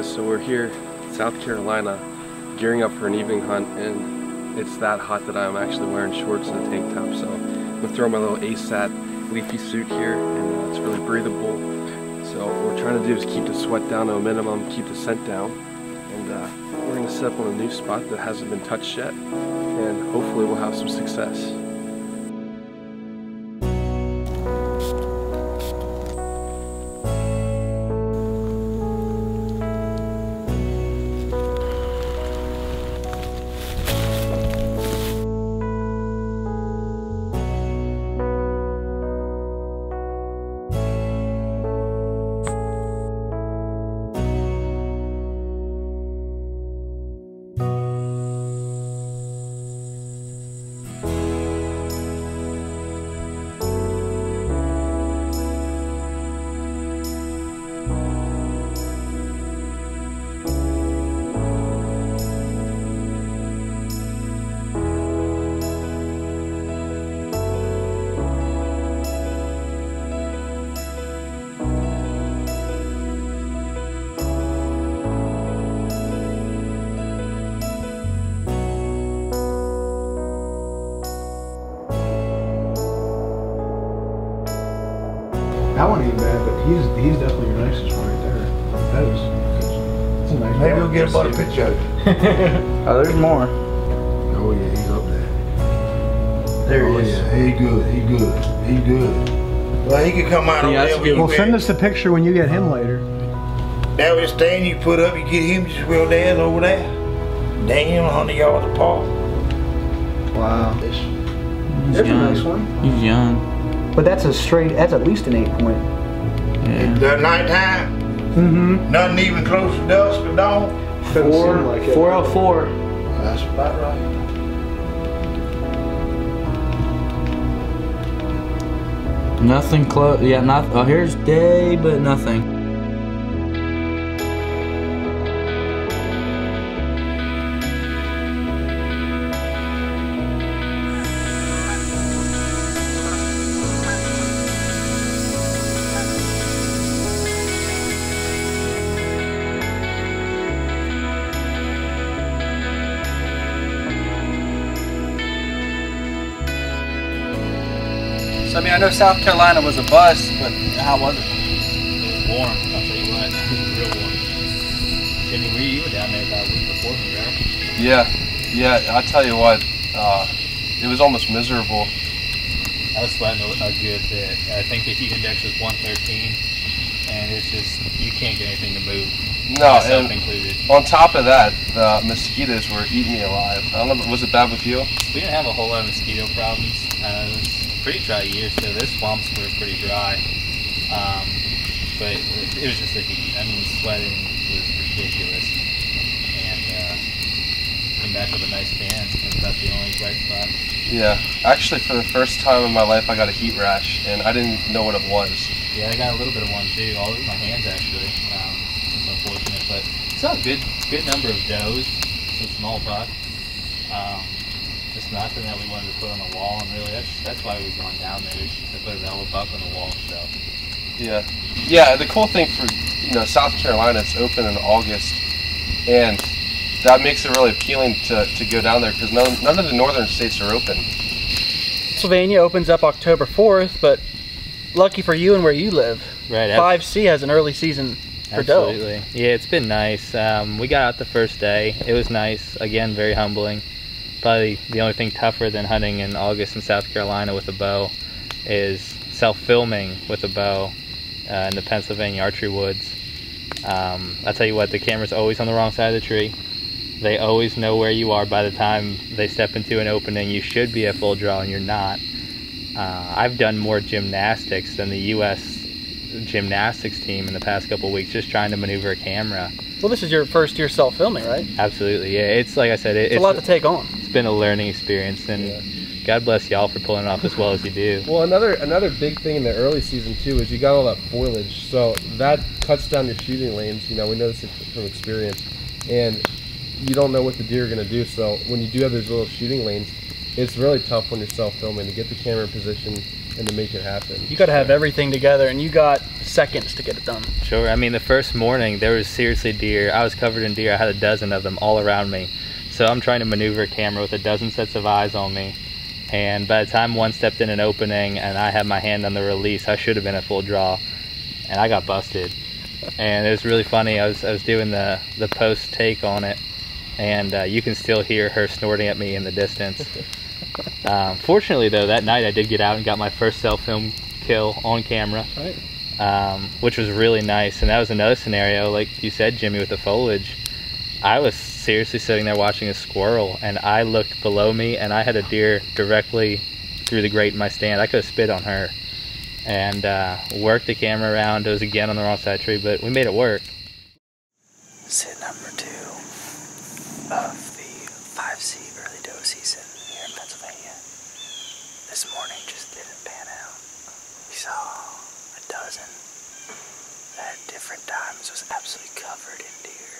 guys, so we're here in South Carolina gearing up for an evening hunt, and it's that hot that I'm actually wearing shorts and a tank top. So I'm gonna throw my little ASAT leafy suit here, and it's really breathable. So what we're trying to do is keep the sweat down to a minimum, keep the scent down, and we're gonna set up on a new spot that hasn't been touched yet, and hopefully we'll have some success. That one ain't bad, but he's definitely your nicest one right there. That is, that's a nice. Maybe we'll get about a picture of it. Oh, there's more. Oh yeah, he's up there. There he is. Yeah, he good. He good. Well, he could come out over there. Well, send us the picture when you get him later. That was stand you put up, you get him just real down over there. Damn, 100 yards apart. Wow. He's young. A nice one. He's young. But that's that's at least an 8 point. Yeah. The nighttime. Mm-hmm. Nothing even close to dusk or dawn. 404. That's about right. Nothing close. Yeah, not. Oh, here's day, but nothing. So, I mean, I know South Carolina was a bust, but how was it? It was warm, I'll tell you what. It was real warm. Jimmy, you were down there about a week before me, right? Yeah, I tell you what, it was almost miserable. I was sweating a good bit. I think the heat index was 113, and it's just, you can't get anything to move. No, myself and included. on top of that, the mosquitoes were eating me alive. I don't know, was it bad with you? We didn't have a whole lot of mosquito problems. It was a pretty dry year, so those swamps were pretty dry. But it was just the heat. I mean, sweating was ridiculous. And came back with a nice tan. That's about the only bright spot. Yeah, actually for the first time in my life I got a heat rash, and I didn't know what it was. Yeah, I got a little bit of one too, all over my hands actually. It's unfortunate, but still a good number of does, some small buck. Just nothing that we wanted to put on the wall, and really that's why we've gone down there, is to put a velvet buck on the wall. So yeah. The cool thing for South Carolina, it's open in August, and that makes it really appealing to go down there because none of the northern states are open. Pennsylvania opens up October 4th, but lucky for you and where you live, right, 5C has an early season for doe. Absolutely. Yeah, it's been nice. We got out the first day. It was nice. Again, very humbling. Probably the only thing tougher than hunting in August in South Carolina with a bow is self-filming with a bow in the Pennsylvania archery woods. I'll tell you what, the camera's always on the wrong side of the tree. They always know where you are by the time they step into an opening. You should be at full draw and you're not. I've done more gymnastics than the U.S. gymnastics team in the past couple of weeks just trying to maneuver a camera. Well, this is your first year self-filming, right? Absolutely, yeah. It's like I said, it's a lot to take on. It's been a learning experience, and God bless y'all for pulling it off as well as you do. Well, another big thing in the early season too is you got all that foliage, so that cuts down your shooting lanes. We know this from experience, and you don't know what the deer are going to do. So when you do have those little shooting lanes, it's really tough when you're self-filming to get the camera in position, and to make it happen. You got to have everything together, and you got seconds to get it done. Sure. I mean, the first morning there was seriously deer. I was covered in deer. I had a dozen of them all around me. So I'm trying to maneuver a camera with a dozen sets of eyes on me. And by the time one stepped in an opening and I had my hand on the release, I should have been at full draw, and I got busted. And it was really funny. I was doing the post take on it, and you can still hear her snorting at me in the distance. Fortunately though, that night I did get out and got my first self-film kill on camera, which was really nice. And that was another scenario, like you said, Jimmy, with the foliage. I was seriously sitting there watching a squirrel, and I looked below me and I had a deer directly through the grate in my stand. I could have spit on her, and worked the camera around. It was again on the wrong side of the tree, but we made it work. Sit number 2 of the 5C early doe season here in Pennsylvania. This morning just didn't pan out. We saw a dozen at different times, was absolutely covered in deer.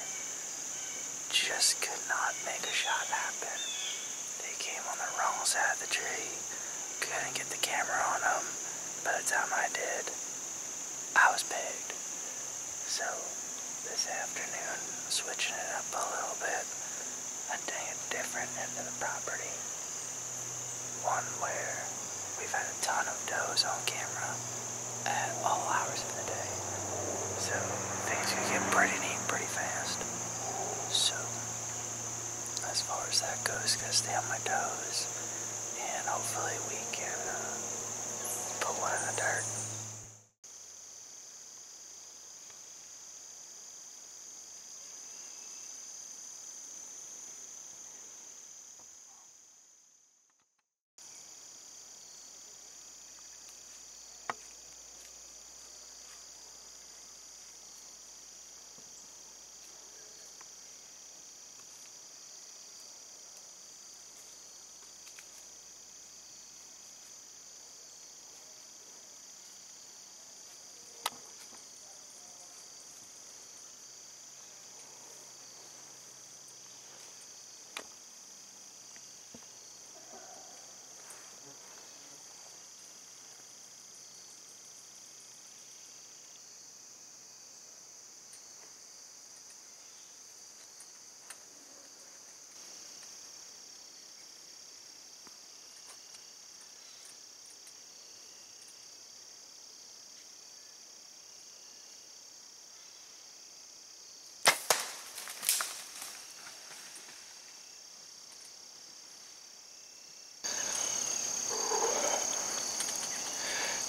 Just could not make a shot happen. They came on the wrong side of the tree. Couldn't get the camera on them. By the time I did, I was pegged. So this afternoon, switching it up a little bit, hunting a different end of the property. One where we've had a ton of does on camera at all hours of the day. So things can get pretty neat pretty fast. So as far as that goes, gotta stay on my toes, and hopefully we can put one in the dirt.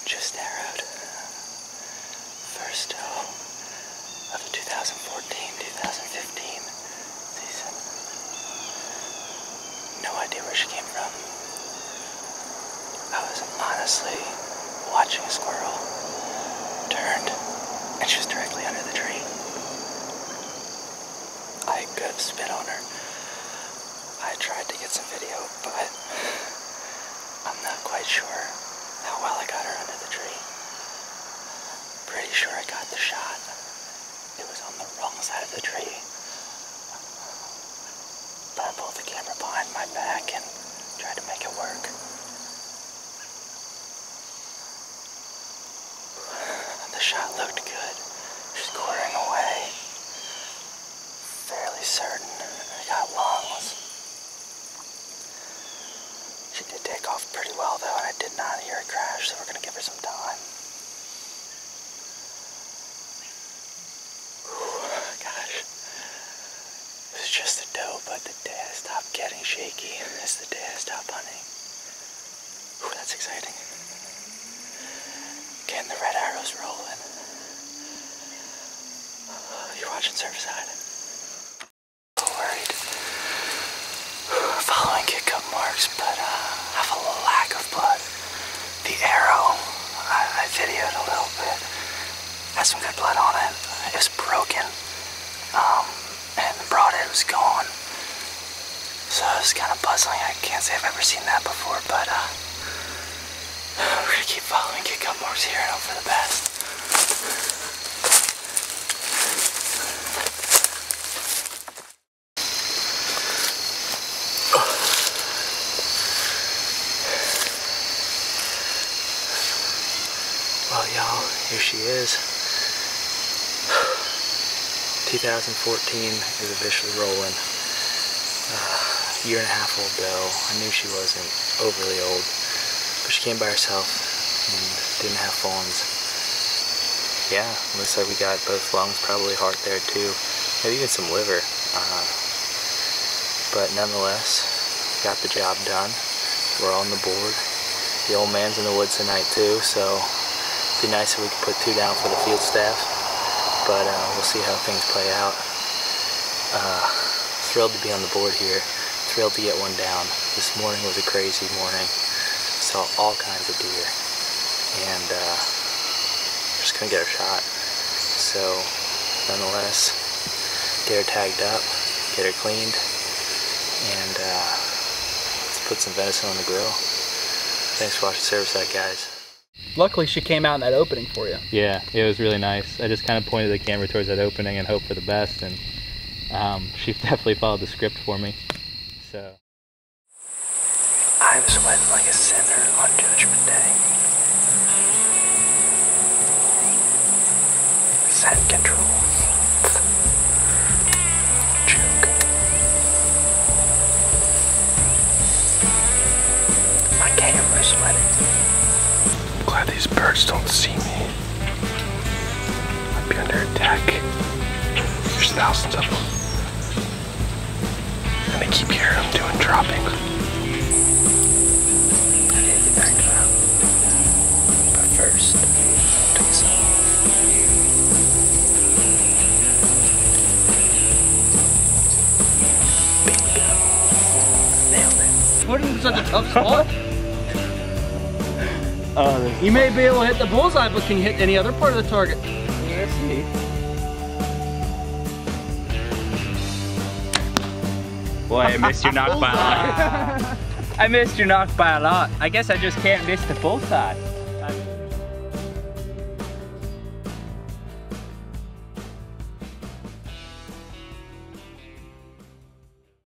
Just arrowed. First doe of the 2014-2015 season. No idea where she came from. I was honestly watching a squirrel, turned, and she was directly under the tree. I could have spit on her. I tried to get some video, but I'm not quite sure how well I got her under the tree. Pretty sure I got the shot. It was on the wrong side of the tree. But I pulled the camera behind my back and tried to make it work. The shot looked good. She's quartering away. Fairly certain I got lungs. She did take off pretty well though, and I did not hear a crash, so we're gonna give her some time. Whew, gosh. It was just a doe, but the day I stopped getting shaky is the day I stopped hunting. Whew, that's exciting. Getting the red arrows rolling. You're watching Surfside. Worried. Following kick up marks, but have a lack of blood. The arrow, I videoed a little bit. Had some good blood on it. It was broken. And the broadhead was gone. So it was kind of puzzling. I can't say I've ever seen that before, but we're gonna keep following kick up marks here and hope for the best. here she is. 2014 is officially rolling. Year and a half old doe. I knew she wasn't overly old, but she came by herself and didn't have fawns. Yeah, looks like we got both lungs, probably heart there too, maybe even some liver. But nonetheless, got the job done. We're on the board. The old man's in the woods tonight too, so it'd be nice if we could put 2 down for the field staff. But we'll see how things play out. Thrilled to be on the board here. Thrilled to get one down. This morning was a crazy morning. Saw all kinds of deer, and just couldn't get a shot. So, nonetheless, get her tagged up, get her cleaned, and let's put some venison on the grill. Thanks for watching Service Side, guys. Luckily, she came out in that opening for you. Yeah, it was really nice. I just kind of pointed the camera towards that opening and hoped for the best, and she definitely followed the script for me. So I'm sweating like a sinner on Judgment Day. Scent control. Joke. My camera's sweating. I'm glad these birds don't see me. I'd be under attack. There's thousands of them. And they keep hearing them doing droppings. I need to get back to that. But first, I'll take some. Bingo. Nailed it. Put it in such a tough spot. You may be able to hit the bullseye, but can you hit any other part of the target? let's see. Boy, I missed your knock by a lot. I missed your knock by a lot. I guess I just can't miss the bullseye.